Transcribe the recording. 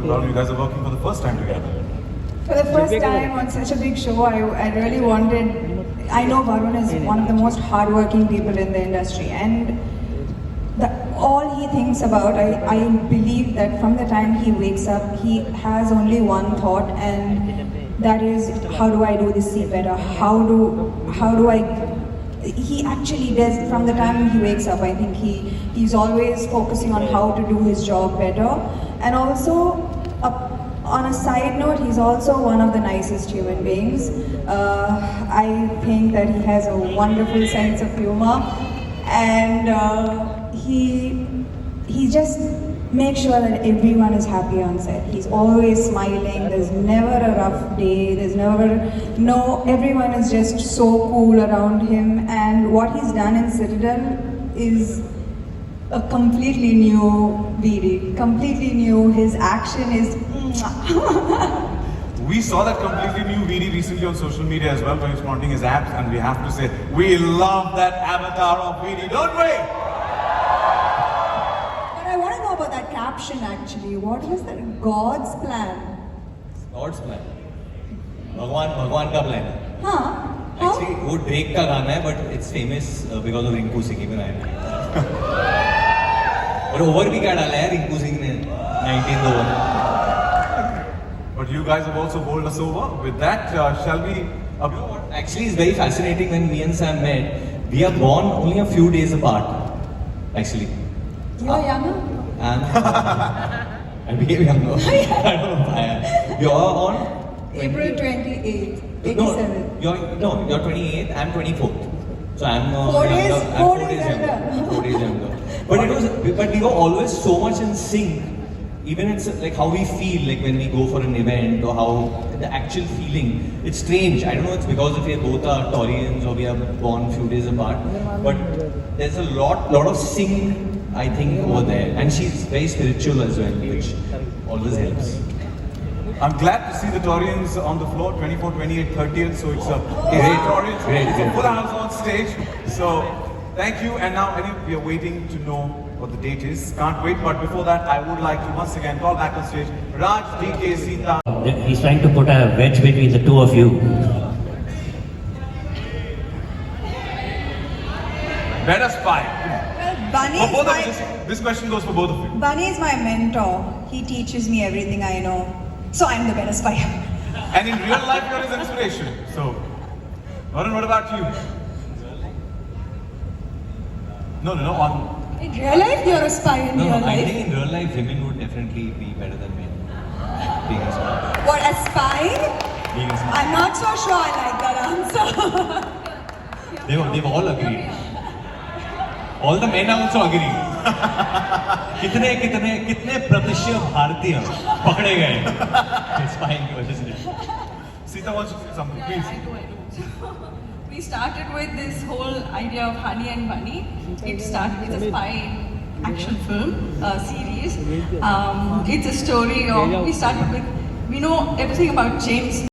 with Varun. You guys are working for the first time together. For the first time on such a big show, I really wanted. I know Varun is one of the most hardworking people in the industry, and all he thinks about, I believe that from the time he wakes up, he has only one thought, and that is, how do I do this scene better? How do I? He actually does from the time he wakes up. I think he's always focusing on how to do his job better, and also. On a side note, he's also one of the nicest human beings. I think that he has a wonderful sense of humor, and he just makes sure that everyone is happy on set. He's always smiling. There's never a rough day. Everyone is just so cool around him. And what he's done in Citadel is a completely new VD, completely new. His action is. We saw that completely new VD recently on social media as well, when he's flaunting his abs, and we have to say, we love that avatar of VD, don't we? But I want to know about that caption actually. What was that? God's plan? God's plan. भगवान का plan. हाँ. Actually, वो Drake का गाना है, but it's famous because of Rinku Singh. Even I know. और over भी क्या डाला है रिंकू सिंह ने 19th over. But you guys have also bowled us over. With that, shall we? Actually, it's very fascinating when me and Sam met. We are born only a few days apart. Actually. You are younger? I became younger. I don't know why. You're on? April 28th, 87. You're 28th, I'm 24th. So I'm 4 days younger. I'm 4 days younger. 4 days younger. But we were always so much in sync. Even it's like how we feel like when we go for an event, or how the actual feeling. It's strange. I don't know. It's because if we both are Taurians or we are born a few days apart. But there's a lot of sync, I think, over there. And she's very spiritual as well, which always helps. I'm glad to see the Taurians on the floor, 24, 28, 30th. So it's a great full house on stage. So thank you. And now we are waiting to know what the date is. Can't wait. But before that, I would like to once again call back on stage Raj, DK, Sita. He's trying to put a wedge between the two of you. Better spy. Well, Bunny is This question goes for both of you. Bunny is my mentor. He teaches me everything I know. So I'm the better spy. And in real life, you're his inspiration. So, Varun, what about you? No. In real life, you're a spy in real I life. think in real life, women would definitely be better than men. Being a spy. What, a spy? Being a spy. I'm not so sure I like that answer. They've all agreed. All the men also agree. कितने प्रतिशत भारतीय पकड़े गए spying की वजह से. Sita wants to say something, please. We started with this whole idea of Honey and Bunny. It started with a spy action film series. It's a story of, we know everything about James